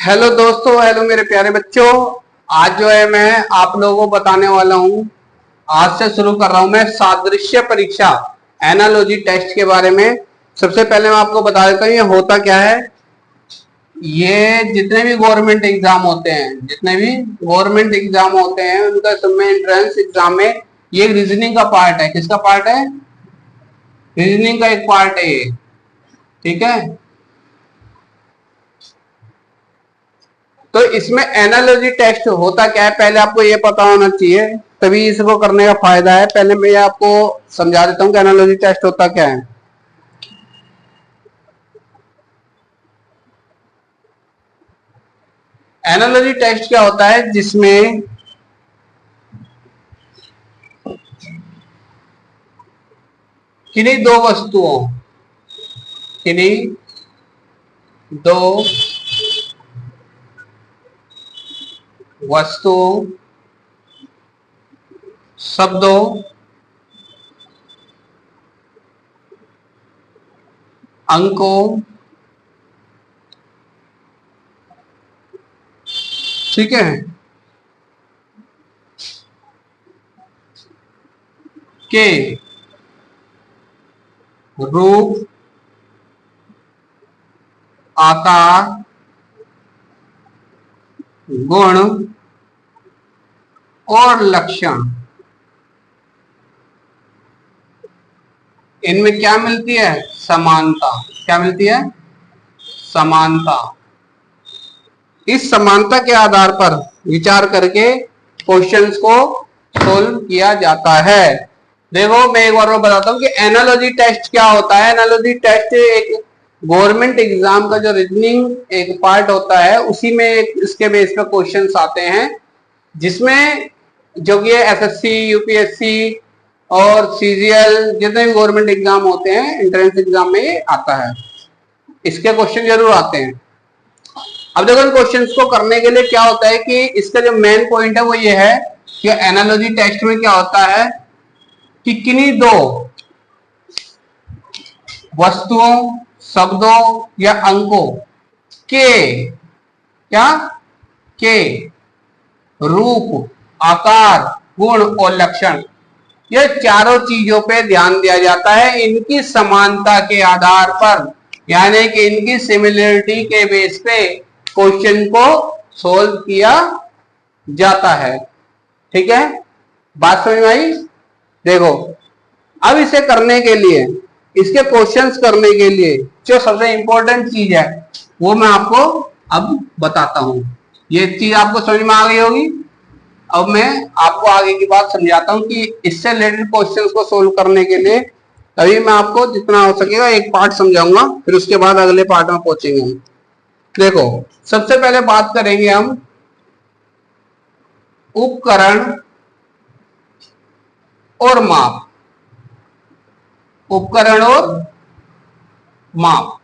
Hello दोस्तों, hello मेरे प्यारे बच्चों। आज जो है मैं आप लोगों को बताने वाला हूं। आज से शुरू कर रहा हूं मैं सादृश्य परीक्षा एनालॉजी टेस्ट के बारे में। सबसे पहले मैं आपको बता देता हूं ये होता क्या है। ये जितने भी गवर्नमेंट एग्जाम होते हैं, उनका सब में एंट्रेंस एग्जाम में ये रीजनिंग का पार्ट है। किसका पार्ट है? रीजनिंग का एक पार्ट है ये। ठीक है, तो इसमें एनालॉजी टेस्ट होता क्या है पहले आपको ये पता होना चाहिए, तभी इसको करने का फायदा है। पहले मैं आपको समझा देता हूँ कि एनालॉजी टेस्ट होता क्या है। एनालॉजी टेस्ट क्या होता है, जिसमें किन्हीं दो वस्तुओं किन्हीं दो वस्तुओं, शब्दों, अंकों, ठीक है, के रूप, आकार, गुण और लक्षण, इनमें क्या मिलती है? समानता। क्या मिलती है? समानता। इस समानता के आधार पर विचार करके क्वेश्चंस को सोल्व किया जाता है। देखो मैं एक बार और बताता हूं कि एनालॉजी टेस्ट क्या होता है। एनालॉजी टेस्ट एक गवर्नमेंट एग्जाम का जो रीजनिंग एक पार्ट होता है, उसी में इसके बेस पे क्वेश्चंस आते हैं, जिसमें जो कि एसएससी, यूपीएससी और सीजीएल जितने भी गवर्नमेंट एग्जाम होते हैं, एंट्रेंस एग्जाम में ये आता है। इसके क्वेश्चन जरूर आते हैं। अब देखो इन क्वेश्चंस को करने के लिए क्या होता है कि इसका जो मेन पॉइंट है वो ये है कि एनालॉजी टेस्ट में क्या होता है कि किन्हीं दो वस्तुओं, शब्दों या अंकों के क्या के रूप, आकार, गुण और लक्षण, ये चारों चीजों पे ध्यान दिया जाता है इनकी समानता के आधार पर, यानी कि इनकी सिमिलरिटी के बेस पे क्वेश्चन को सोल्व किया जाता है। ठीक है, बात समझ में आई? देखो अब इसे करने के लिए, इसके क्वेश्चंस करने के लिए जो सबसे इंपॉर्टेंट चीज है वो मैं आपको अब बताता हूं। ये चीज आपको समझ में आ गई होगी। अब मैं आपको आगे की बात समझाता हूं कि इससे रिलेटेड क्वेश्चंस को सोल्व करने के लिए तभी मैं आपको जितना हो सकेगा एक पार्ट समझाऊंगा, फिर उसके बाद अगले पार्ट में पहुंचेंगे हम। देखो सबसे पहले बात करेंगे हम उपकरण और माप। उपकरण और माप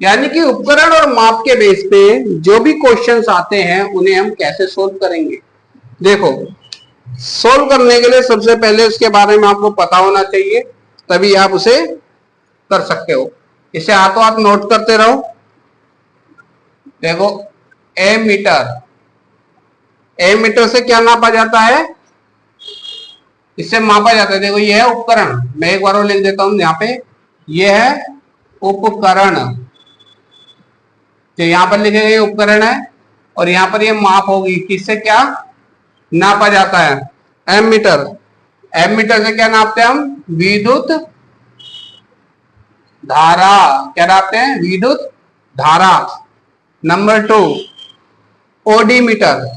यानी कि उपकरण और माप के बेस पे जो भी क्वेश्चंस आते हैं उन्हें हम कैसे सोल्व करेंगे। देखो सोल्व करने के लिए सबसे पहले उसके बारे में आपको पता होना चाहिए, तभी आप उसे कर सकते हो। इसे हाथों हाथ नोट करते रहो। देखो ए मीटर से क्या नापा जाता है? इससे मापा जाता है। देखो ये है उपकरण, मैं एक बार और लिख देता हूं यहाँ पे, ये है उपकरण, जो यहां पर लिखे गए उपकरण है, और यहां पर ये माप होगी, किससे क्या नापा जाता है? M metre. एम मीटर से क्या नापते हैं हम? विद्युत धारा। क्या नापते हैं? विद्युत धारा। Number 2 odometer.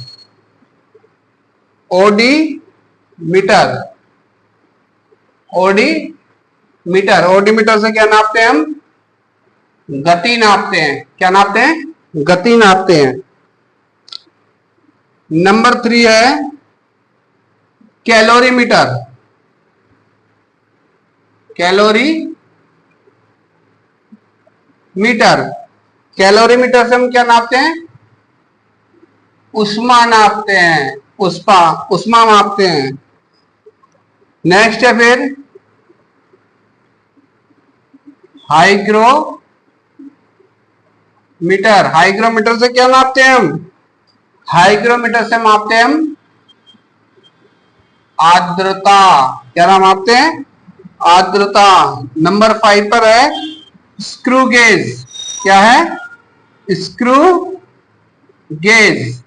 Odometer. Odometer. Odometer से क्या नापते हैं हम? गति नापते हैं। क्या नापते हैं? गति नापते हैं। नंबर 3 है calorimeter. Calorimeter. Calorimeter से हम क्या नापते हैं? उष्मा नापते हैं। उष्मा मापते हैं। नेक्स्ट है फिर हाइग्रो मीटर। हाइग्रोमीटर से क्या नापते हैं हम? हाइग्रोमीटर से मापते हैं हम आर्द्रता। क्या नाम मापते हैं? आर्द्रता। नंबर 5 पर है स्क्रू गेज। क्या है? Screw gauge.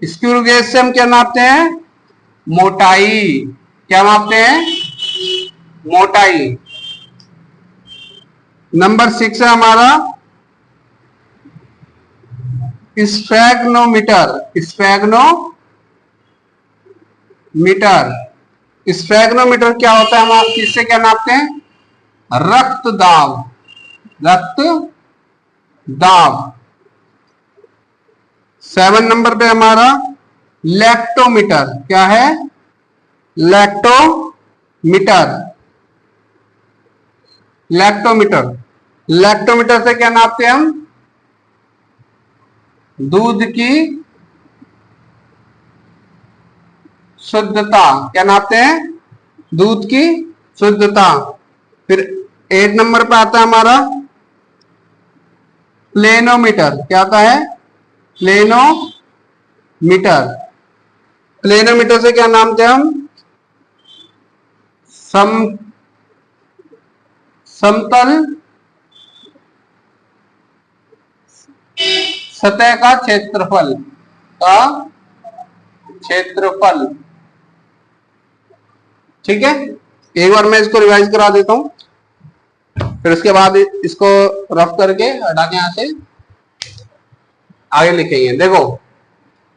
स्क्रू गेज से हम क्या नापते हैं? मोटाई। क्या मापते हैं? मोटाई। नंबर 6 है हमारा स्फैग्नोमीटर। स्फैग्नोमीटर। स्फैग्नोमीटर क्या होता है? हम किससे क्या नापते हैं? रक्त दाब। रक्त दाब। 7 नंबर पे हमारा लैक्टोमीटर। क्या है? लैक्टोमीटर। लैक्टोमीटर। लैक्टोमीटर से क्या नापते हैं हम? दूध की शुद्धता। क्या नापते हैं? दूध की शुद्धता। फिर 8 नंबर पे आता है हमारा प्लेनोमीटर। क्या आता है? प्लेनोमीटर। प्लेनोमीटर से क्या नापते हैं हम? समतल सतह का क्षेत्रफल। ठीक है, एक बार मैं इसको रिवाइज करा देता हूं, फिर उसके बाद इसको रफ करके हटा के यहां से आगे लिखेंगे। देखो,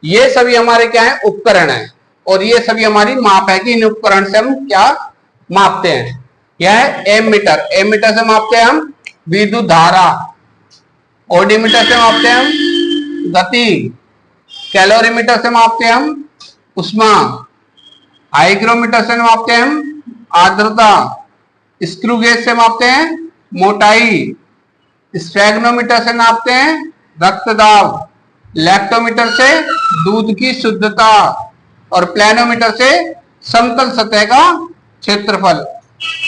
ये सभी हमारे क्या है? उपकरण है, और ये सभी हमारी माप है कि इन उपकरण से हम क्या मापते हैं। क्या है? एमीटर। एमीटर से मापते हैं हम विद्युत धारा। ओडोमीटर से मापते हैं हम गति। कैलोरीमीटर से मापते हैं हम उष्मा। हाइग्रोमीटर से मापते हैं हम आर्द्रता। स्क्रू गेज से मापते हैं मोटाई। स्फैग्नोमीटर से नापते हैं रक्तदाब। लैक्टोमीटर से दूध की शुद्धता, और प्लेनोमीटर से समतल सतह का क्षेत्रफल।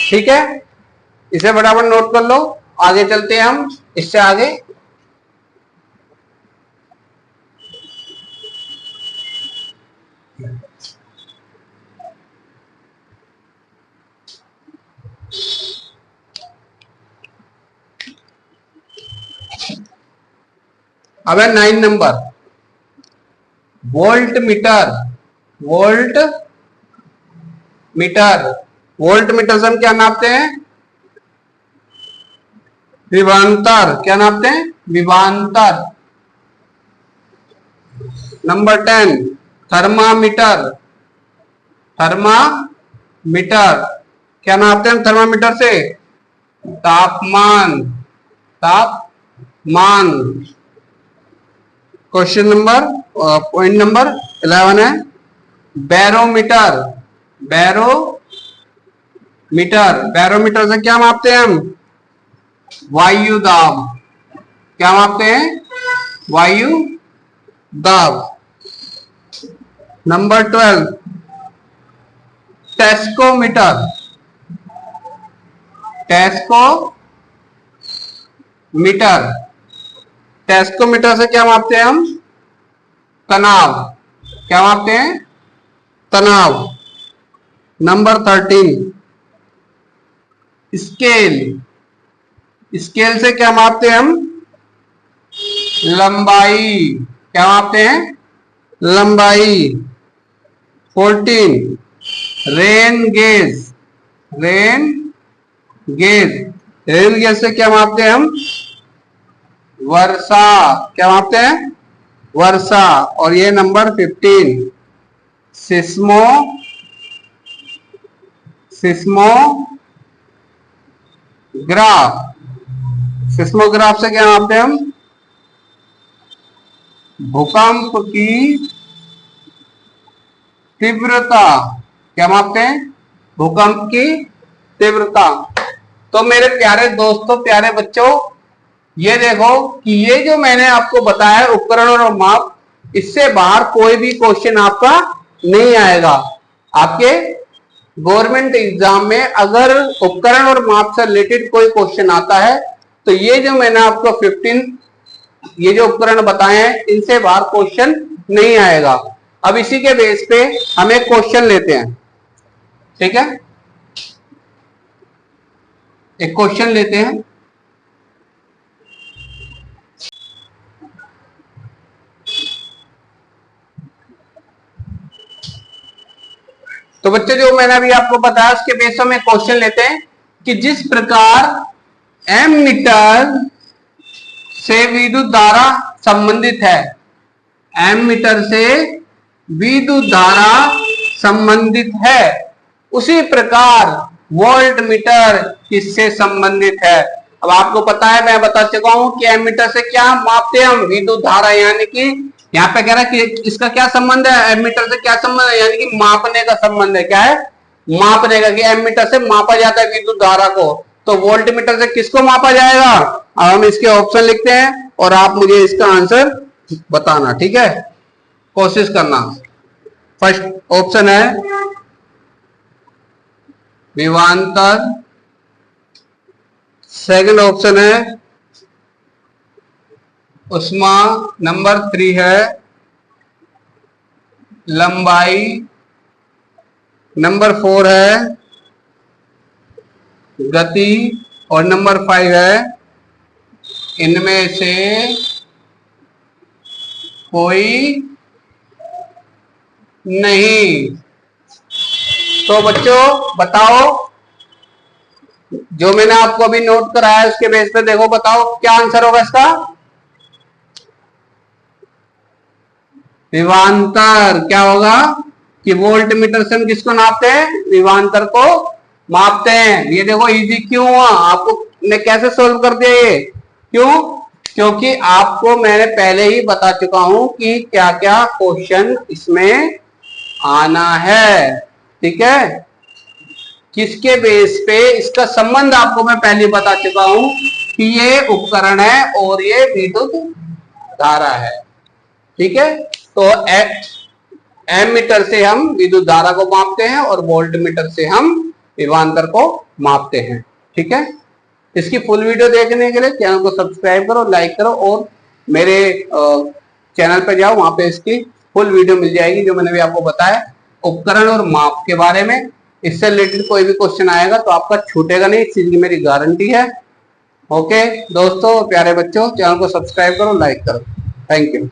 ठीक है, इसे फटाफट नोट कर लो। आगे चलते हैं हम इससे आगे। अब है 9 number volt meter. Volt meter. Volt meter से हम क्या नापते हैं? विभवांतर। क्या नापते हैं? विभवांतर। Number 10 thermometer. थर्मामीटर। क्या नापते हैं थर्मामीटर से? तापमान। तापमान। क्वेश्चन नंबर पॉइंट नंबर 11 है बैरोमीटर। बैरोमीटर। बैरोमीटर से क्या मापते हैं हम? वायु दाब। क्या मापते हैं? वायु दाब। नंबर 12 टेस्कोमीटर। टेस्कोमीटर। टेस्कोमीटर से क्या मापते हैं हम? तनाव। क्या मापते हैं? तनाव। Number 13 scale. स्केल से क्या मापते हैं हम? लंबाई। क्या मापते हैं? लंबाई। 14 rain gauge. Rain gauge. Rain gauge से क्या मापते हैं हम? वर्षा। क्या मापते हैं? वर्षा। और ये नंबर 15 सिस्मोग्राफ। सिस्मोग्राफ से क्या मापते हैं हम? भूकंप की तीव्रता। क्या मापते हैं? भूकंप की तीव्रता। तो मेरे प्यारे दोस्तों, प्यारे बच्चों, ये देखो कि ये जो मैंने आपको बताया है उपकरण और माप, इससे बाहर कोई भी क्वेश्चन आपका नहीं आएगा। आपके गवर्नमेंट एग्जाम में अगर उपकरण और माप से रिलेटेड कोई क्वेश्चन आता है तो ये जो मैंने आपको 15 ये जो उपकरण बताए हैं इनसे बाहर क्वेश्चन नहीं आएगा। अब इसी के बेस पे हम एक क्वेश्चन लेते हैं, ठीक है, एक क्वेश्चन लेते हैं। तो बच्चे जो मैंने अभी आपको बताया उसके बेस में क्वेश्चन लेते हैं कि जिस प्रकार एमीटर से विद्युत धारा संबंधित है, एमीटर से विद्युत धारा संबंधित है, उसी प्रकार वोल्ट मीटर किससे संबंधित है। अब आपको पता है, मैं बता चुका हूं कि एमीटर से क्या मापते हैं हम, विद्युत धारा, यानी कि यहाँ पे कह रहा है कि इसका क्या संबंध है, एमीटर से क्या संबंध है, यानी कि मापने का संबंध है। क्या है, मापने का, कि एमीटर से मापा जाता है विद्युत धारा को, तो वोल्ट मीटर से किसको मापा जाएगा। अब हम इसके ऑप्शन लिखते हैं और आप मुझे इसका आंसर बताना, ठीक है, कोशिश करना। फर्स्ट ऑप्शन है विभवांतर, सेकंड ऑप्शन है उष्मा, नंबर 3 है लंबाई, नंबर 4 है गति और नंबर 5 है इनमें से कोई नहीं। तो बच्चों बताओ, जो मैंने आपको अभी नोट कराया है उसके बेस पे देखो, बताओ क्या आंसर होगा इसका। विभवांतर क्या होगा कि वोल्ट मीटर से हम किसको नापते हैं, विभवांतर को मापते हैं। ये देखो इजी क्यों हुआ, आपको मैं कैसे सोल्व कर दिया ये, क्यों, क्योंकि आपको मैंने पहले ही बता चुका हूं कि क्या क्या क्वेश्चन इसमें आना है, ठीक है, किसके बेस पे इसका संबंध आपको मैं पहले बता चुका हूं कि ये उपकरण है और ये विद्युत धारा है, ठीक है। तो एमीटर से हम विद्युत धारा को मापते हैं और वोल्ट मीटर से हम विभवांतर को मापते हैं, ठीक है। इसकी फुल वीडियो देखने के लिए चैनल को सब्सक्राइब करो, लाइक करो और मेरे चैनल पे जाओ, वहां पे इसकी फुल वीडियो मिल जाएगी जो मैंने भी आपको बताया उपकरण और माप के बारे में। इससे रिलेटेड कोई भी क्वेश्चन आएगा तो आपका छूटेगा नहीं, इस चीज की मेरी गारंटी है। ओके दोस्तों, प्यारे बच्चों, चैनल को सब्सक्राइब करो, लाइक करो। Thank you.